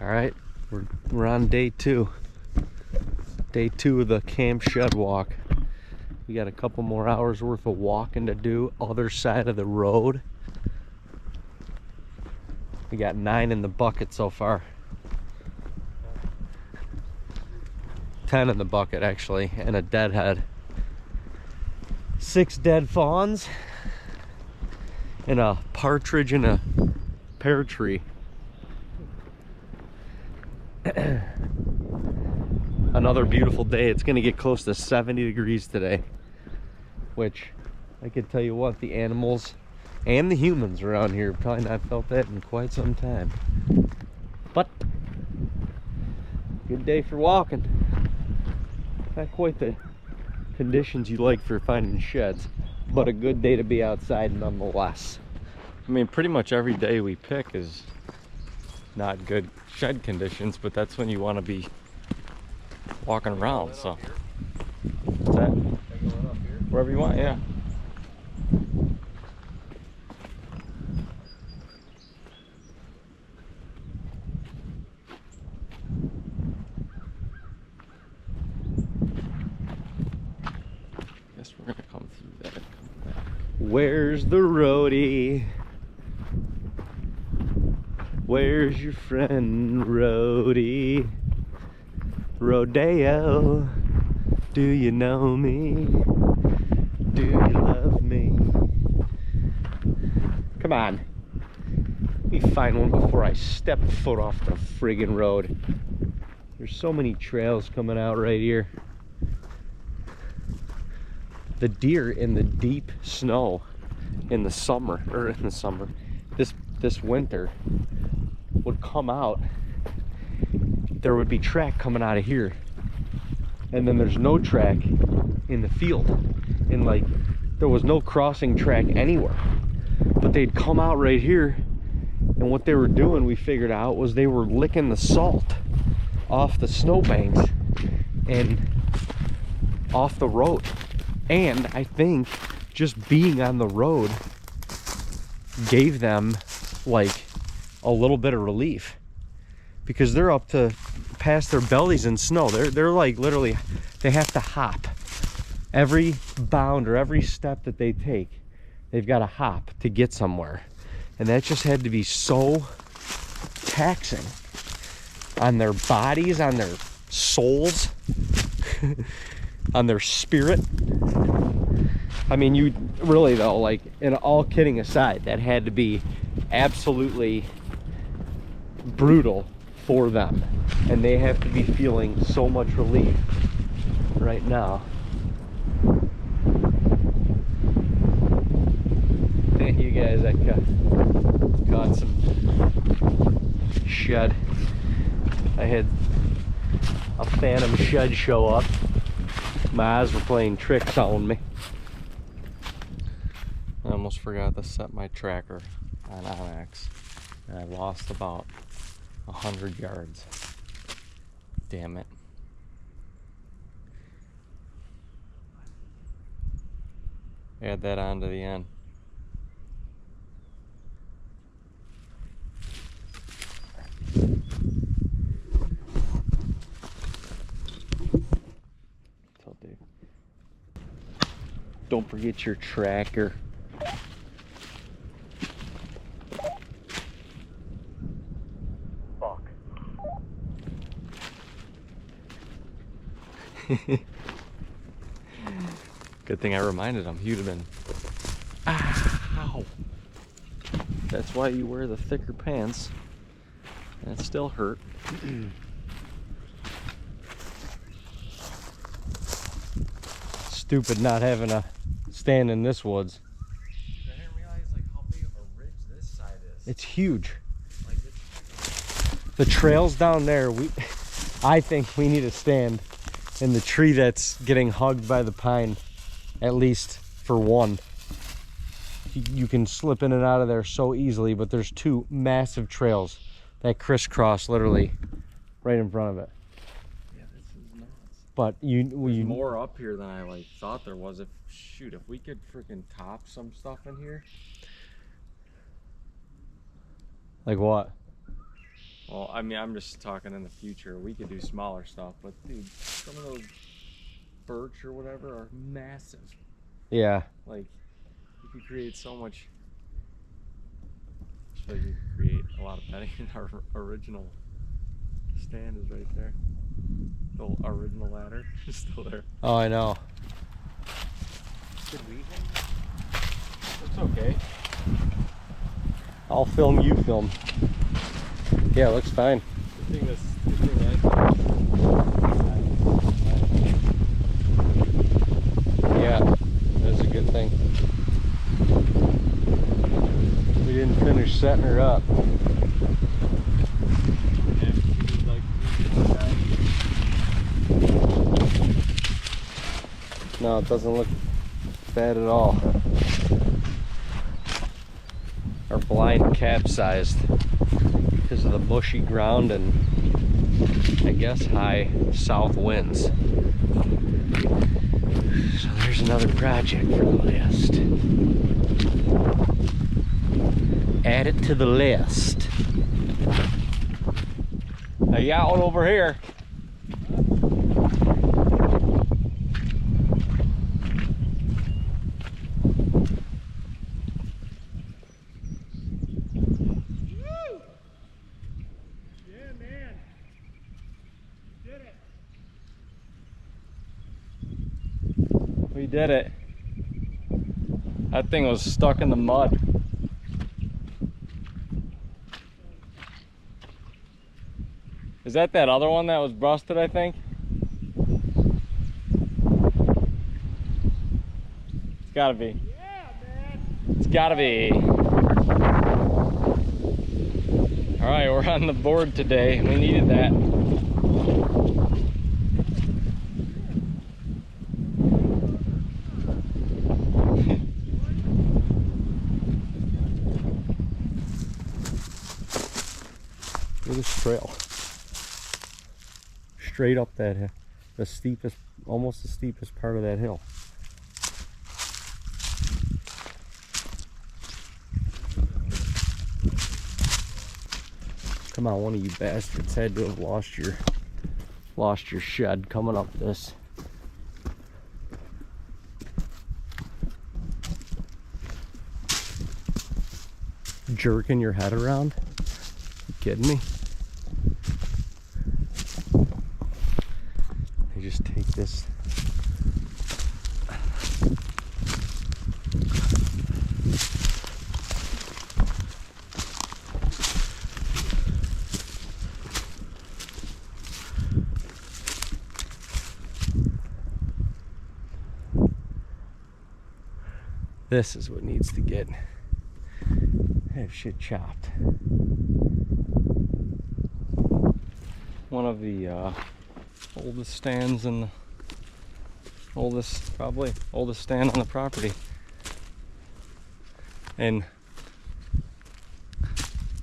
All right, we're on day two of the camp shed walk. We got a couple more hours worth of walking to do, other side of the road. We got 9 in the bucket so far. 10 in the bucket actually, and a deadhead. 6 dead fawns and a partridge in a pear tree. Another beautiful day. It's gonna get close to 70 degrees today, which I can tell you what, the animals and the humans around here probably not felt that in quite some time. But good day for walking. Not quite the conditions you like for finding sheds, but a good day to be outside nonetheless. I mean, pretty much every day we pick is not good shed conditions, but that's when you want to be walking around. So what's that? Wherever you want, yeah. Guess we're gonna come through that and come back. Where's the roadie? Where's your friend Roadie? Rodeo, do you know me? Do you love me? Come on. Let me find one before I step foot off the friggin' road. There's so many trails coming out right here. The deer in the deep snow in the summer, this winter would come out. There would be track coming out of here, and then there's no track in the field, and like there was no crossing track anywhere, but they'd come out right here, and what they were doing, we figured out, was they were licking the salt off the snowbanks and off the road. And I think just being on the road gave them like a little bit of relief, because they're up to past their bellies in snow. They're like literally, they have to hop every bound or every step that they take. They've got to hop to get somewhere, and that just had to be so taxing on their bodies, on their souls, on their spirit. I mean, you really though, like, and all kidding aside, that had to be absolutely brutal for them, and they have to be feeling so much relief right now. Thank you guys. I caught some shed. I had a phantom shed show up. My eyes were playing tricks on me. I almost forgot to set my tracker on OnX, and I lost about 100 yards. Damn it. Add that on to the end. Tell Dave. Don't forget your tracker. Good thing I reminded him. He'd have been, ow. That's why you wear the thicker pants, and it still hurt. Stupid not having a stand in this woods. I didn't realize like how big of a ridge this side is. It's huge. Like it's... The trails down there, I think we need to stand in the tree that's getting hugged by the pine, at least for one. You can slip in and out of there so easily, but there's 2 massive trails that crisscross literally right in front of it. Yeah, this is nuts. But there's more up here than I like thought there was. If we could freaking top some stuff in here. Like what? Well, I mean, I'm just talking in the future. We could do smaller stuff, but dude, some of those birch or whatever are massive. Yeah. Like, you could create so much. So you could create a lot of bedding. Our original stand is right there. The original ladder is still there. Oh, I know. Could we hang? It's okay. I'll film, you film. Yeah, it looks fine. The thing Yeah, that's a good thing. We didn't finish setting her up. No, it doesn't look bad at all. Our blind capsized because of the bushy ground and I guess high south winds. So there's another project for the list. Add it to the list. Hey, you out over here? We did it. That thing was stuck in the mud. Is that other one that was busted, I think? It's gotta be. Yeah, man. It's gotta be. Alright, we're on the board today. We needed that. Look at this trail. Straight up that hill. The steepest, almost the steepest part of that hill. Come on, one of you bastards had to have lost your shed coming up this. Jerking your head around? You kidding me? They just take this. This is what needs to have shit chopped. One of the oldest stands and probably oldest stand on the property. And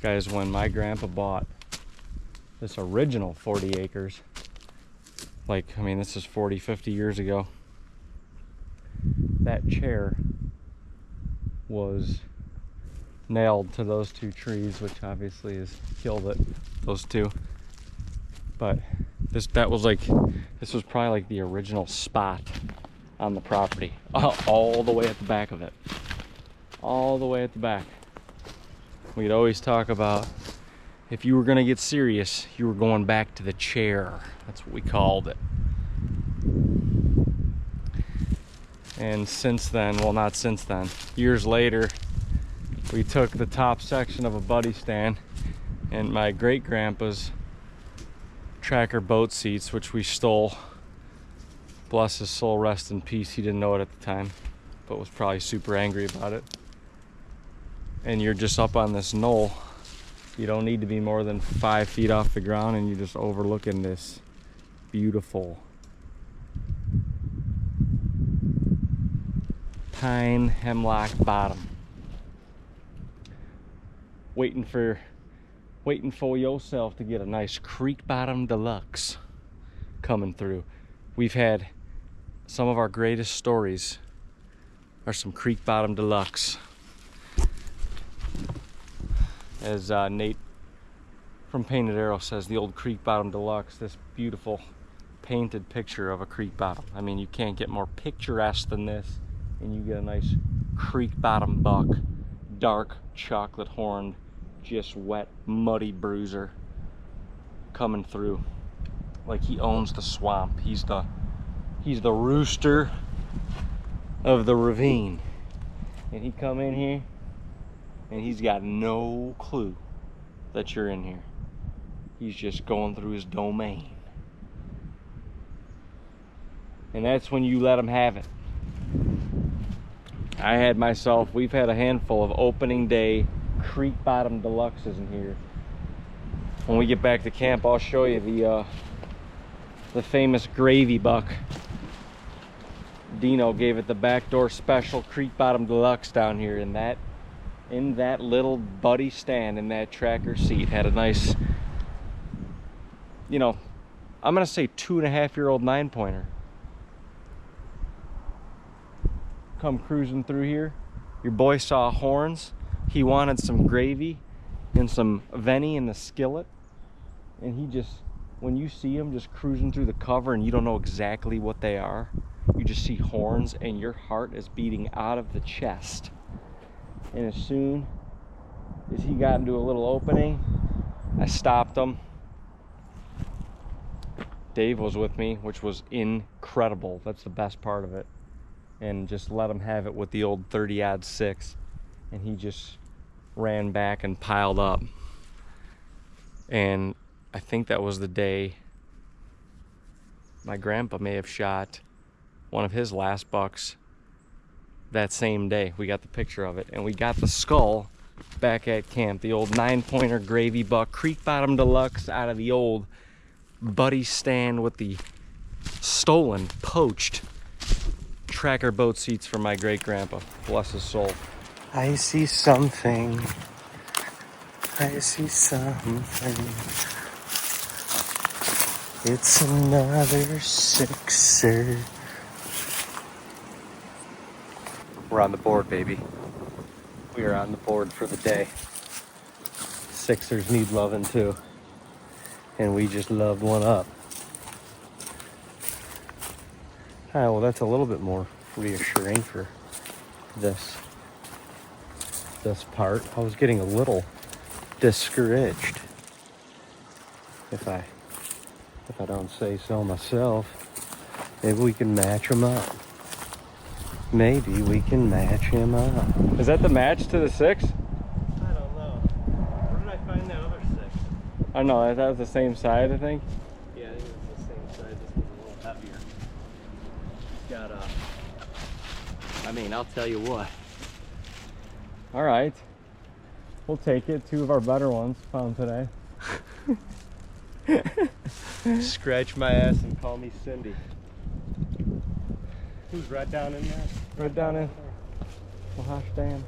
guys, when my grandpa bought this original 40 acres, like, I mean, this is 40, 50 years ago, that chair was nailed to those two trees, which obviously has killed it, those two. But this was probably like the original spot on the property, all the way at the back of it, all the way at the back. We'd always talk about, if you were gonna get serious, you were going back to the chair. That's what we called it. And since then, well, not since then, years later, we took the top section of a buddy stand and my great grandpa's tracker boat seats, which we stole. Bless his soul, rest in peace. He didn't know it at the time, but was probably super angry about it. And you're just up on this knoll. You don't need to be more than 5 feet off the ground, and you're just overlooking this beautiful pine hemlock bottom. Waiting for yourself to get a nice creek bottom deluxe coming through. We've had some of our greatest stories are some creek bottom deluxe. As Nate from Painted Arrow says the old Creek Bottom Deluxe, this beautiful painted picture of a creek bottom. I mean, you can't get more picturesque than this, and you get a nice creek bottom buck, dark chocolate horned, just wet, muddy bruiser coming through like he owns the swamp. He's the rooster of the ravine, and he come in here and he's got no clue that you're in here. He's just going through his domain. And that's when you let him have it. We've had a handful of opening day creek bottom deluxes in here. When we get back to camp, I'll show you the famous gravy buck. Dino gave it the backdoor special creek bottom deluxe down here in that little buddy stand in that tracker seat. Had a nice, you know, I'm gonna say 2.5-year-old 9-pointer. Come cruising through here. Your boy saw horns. He wanted some gravy and some Veni in the skillet. And he just, when you see him just cruising through the cover and you don't know exactly what they are, you just see horns and your heart is beating out of the chest. And as soon as he got into a little opening, I stopped him. Dave was with me, which was incredible. That's the best part of it. And just let him have it with the old 30-06, and he just ran back and piled up. And I think that was the day my grandpa may have shot one of his last bucks that same day. We got the picture of it, and we got the skull back at camp, the old 9-pointer gravy buck, creek bottom deluxe, out of the old buddy stand with the stolen, poached tracker boat seats from my great grandpa. Bless his soul. I see something. I see something. It's another sixer. We're on the board, baby. We are on the board for the day. Sixers need loving too. And we just loved one up. Ah, well, that's a little bit more reassuring for this part. I was getting a little discouraged, if I don't say so myself. Maybe we can match them up. Maybe we can match him up. Is that the match to the 6? I don't know. Where did I find that other 6? I know, that was the same side, I think. Yeah, I think it's the same side. This one's a little heavier. Got I mean, I'll tell you what. All right, we'll take it. 2 of our better ones found today. Scratch my ass and call me Cindy. Who's right down in there? Right down in Wahash Dam.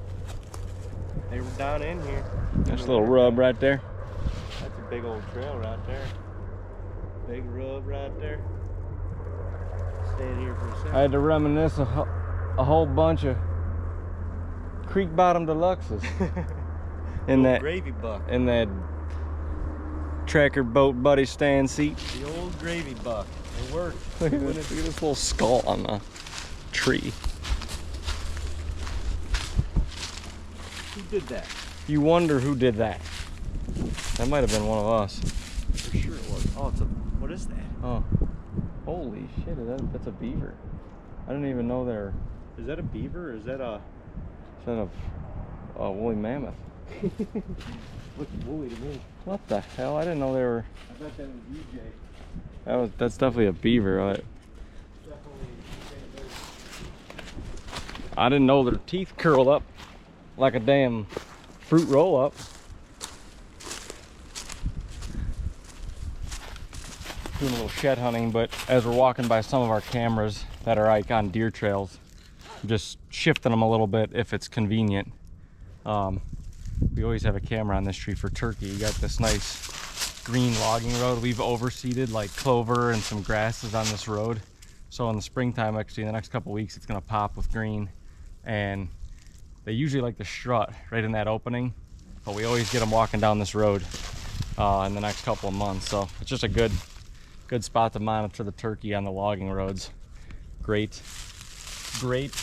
They were down in here. Nice little rub right there. That's a big old trail right there. Big rub right there. Staying here for a second. I had to reminisce a whole bunch of creek bottom deluxes in that gravy buck. In that tracker boat buddy stand seat. The old gravy buck. It worked. Look at this little skull on the tree. Who did that? You wonder who did that. That might have been one of us. For sure it was. Oh, what is that? Oh, holy shit! That's a beaver. I didn't even know they're. Is that a beaver or is that a son of a woolly mammoth? Looks woolly to me. What the hell? I didn't know they were. I bet that was EJ. That's definitely a beaver. Right? I didn't know their teeth curled up like a damn fruit roll up. Doing a little shed hunting, but as we're walking by some of our cameras that are like on deer trails, I'm just shifting them a little bit if it's convenient. We always have a camera on this tree for turkey. You got this nice green logging road. We've overseeded like clover and some grasses on this road. So in the springtime, actually, in the next couple weeks, it's gonna pop with green. And they usually like to strut right in that opening, but we always get them walking down this road. in the next couple of months. So it's just a good spot to monitor the turkey on the logging roads. Great spots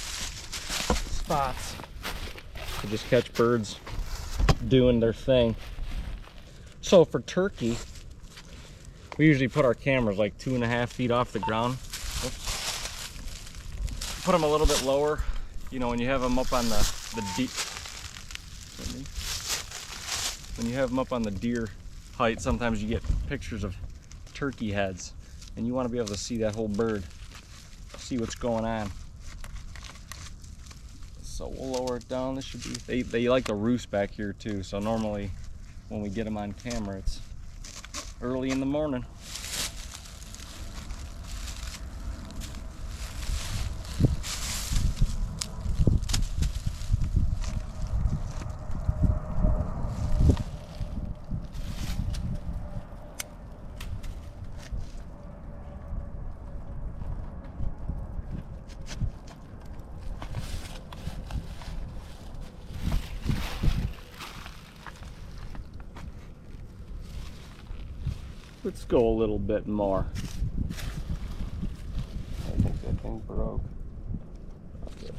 to just catch birds doing their thing. So for turkey, we usually put our cameras like 2.5 feet off the ground. Oops. Put them a little bit lower. You know, when you have them up on the deep, when you have them up on the deer height, sometimes you get pictures of turkey heads, and you want to be able to see that whole bird, see what's going on. So we'll lower it down. This should be, they like to roost back here too, so normally when we get them on camera, it's early in the morning. Let's go a little bit more. I think that thing broke. Okay.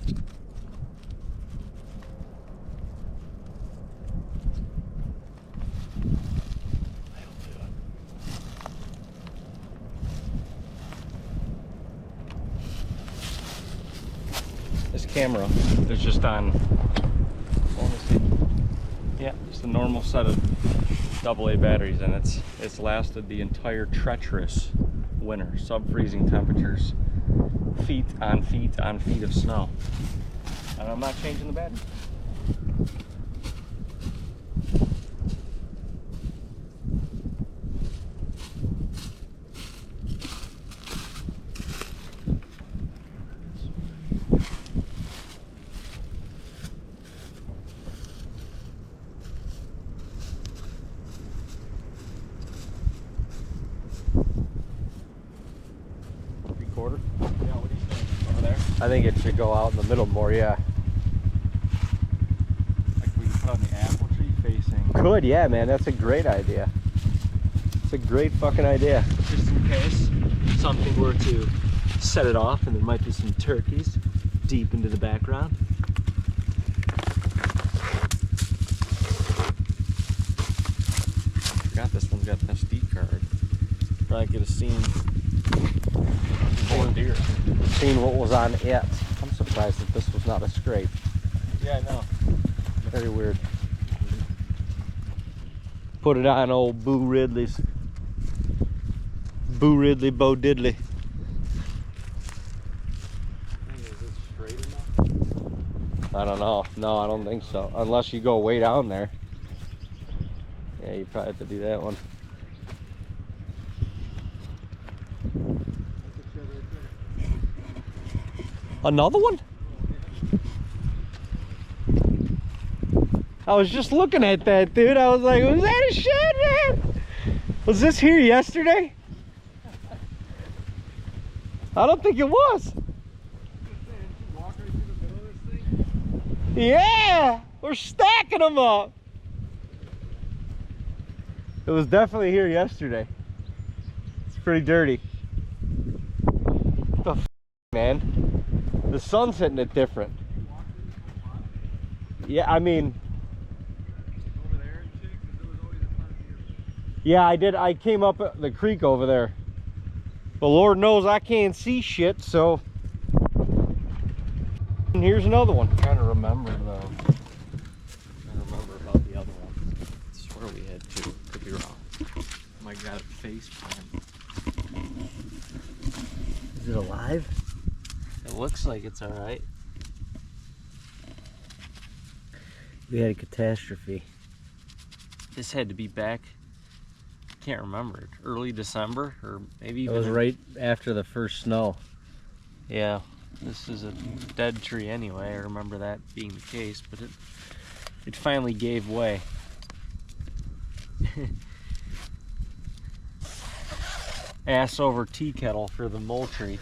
This camera is just on, yeah, just a normal set of AA batteries, and it's lasted the entire treacherous winter, sub-freezing temperatures, feet on feet on feet of snow, and I'm not changing the battery. Quarter? Yeah, what do you think? Over there? I think it should go out in the middle more, yeah. Like we can put on the apple tree facing. Could, yeah, man. That's a great idea. It's a great fucking idea. Just in case something were to set it off and there might be some turkeys deep into the background. I forgot this one's got an SD card. Probably could have seen more deer. Seen what was on it. I'm surprised that this was not a scrape. Yeah, I know. Very weird. Put it on old Boo Ridley's. Boo Ridley, Bo Diddley. Is it straight enough? I don't know. No, I don't think so. Unless you go way down there. Yeah, you probably have to do that one. Another one? I was just looking at that, dude. I was like, was that a shit, man? Was this here yesterday? I don't think it was. Yeah, we're stacking them up. It was definitely here yesterday. It's pretty dirty. What the f, man? The sun's hitting it different. Yeah, I mean, Over there and shit, 'cause there was always a ton of deer. yeah, I did. I came up the creek over there. But Lord knows I can't see shit, so. And here's another one. I'm trying to remember though. I remember about the other one. I swear we had two. Could be wrong. My God, face palm. Is it alive? It looks like it's alright. We had a catastrophe. This had to be back, I can't remember, early December or maybe It even. was right after the first snow. Yeah, this is a dead tree anyway. I remember that being the case, but it finally gave way. Ass over tea kettle for the Moultrie.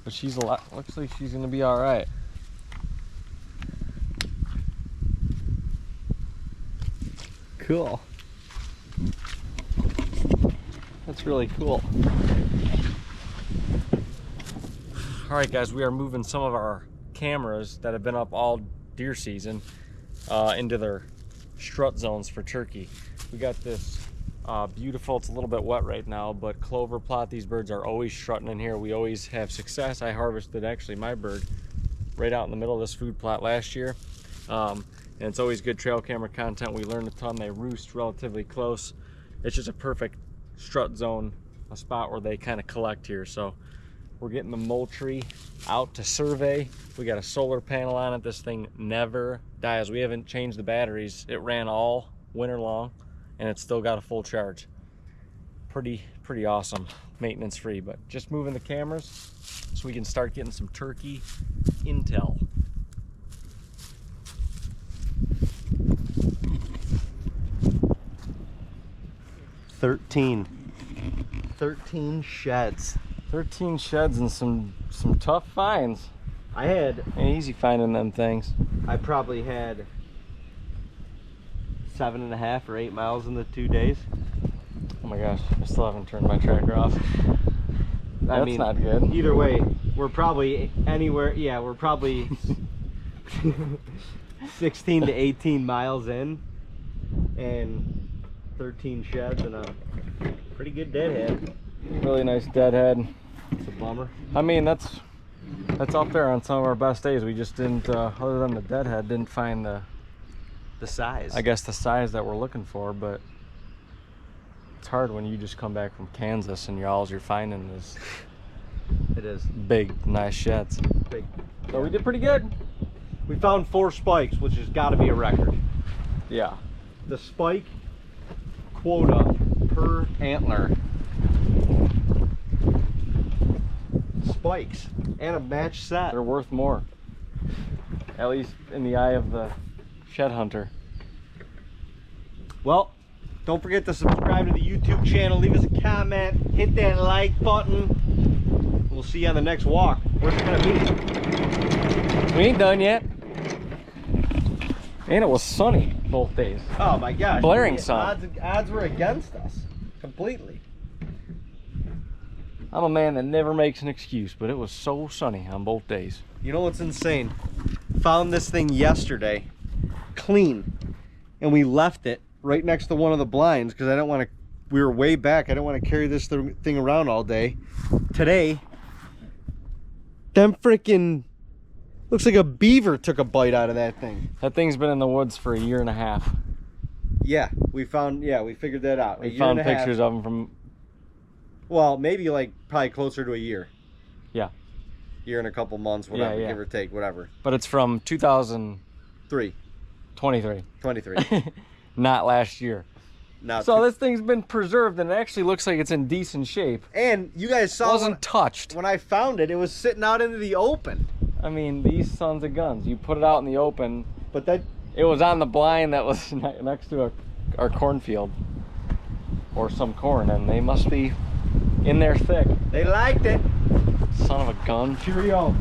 But she's a lot. Looks like she's gonna be all right. Cool. That's really cool. All right, guys, we are moving some of our cameras that have been up all deer season into their strut zones for turkey. We got this beautiful, it's a little bit wet right now, but clover plot. These birds are always strutting in here. We always have success. I harvested actually my bird right out in the middle of this food plot last year. And it's always good trail camera content. We learned a ton. They roost relatively close. It's just a perfect strut zone, a spot where they kind of collect here. So we're getting the Moultrie out to survey. We got a solar panel on it. This thing never dies. We haven't changed the batteries. It ran all winter long and it's still got a full charge. Pretty awesome, maintenance free. But just moving the cameras so we can start getting some turkey intel. Thirteen sheds. 13 sheds and some tough finds. Ain't easy finding them things. I probably had 7.5 or 8 miles in the 2 days. Oh my gosh, I still haven't turned my tracker off. That's not good. Either way, we're probably anywhere, yeah, we're probably 16 to 18 miles in and 13 sheds and a pretty good deadhead. Really nice deadhead. It's a bummer. I mean, that's up there on some of our best days. We just didn't, other than the deadhead, didn't find the size. I guess the size that we're looking for, but it's hard when you just come back from Kansas and all you're finding is it is big, nice sheds. Big. So we did pretty good. We found 4 spikes, which has got to be a record. Yeah. The spike quota per antler. Spikes and a match set. They're worth more, at least in the eye of the shed hunter. Well, don't forget to subscribe to the YouTube channel, leave us a comment, hit that like button. We'll see you on the next walk. Where's it gonna be? We ain't done yet. And it was sunny both days. Oh my gosh. Blaring sun. Odds were against us completely. I'm a man that never makes an excuse, but it was so sunny on both days. You know what's insane? Found this thing yesterday, clean, and we left it right next to one of the blinds because I don't want to, we were way back. I don't want to carry this thing around all day. Today, them freaking, looks like a beaver took a bite out of that thing. That thing's been in the woods for 1.5 years. Yeah, we figured that out. We found pictures of them from, well, maybe like probably closer to a year. Yeah. Year and a couple months, whatever, give or take, whatever. But it's from 2003. 23. Not last year. So this thing's been preserved and it actually looks like it's in decent shape. And you guys saw it wasn't touched. When I found it, it was sitting out into the open. I mean, these sons of guns, you put it out in the open, but that it was on the blind that was next to our cornfield or some corn, and they must be in there thick. They liked it. Son of a gun. Cheerio.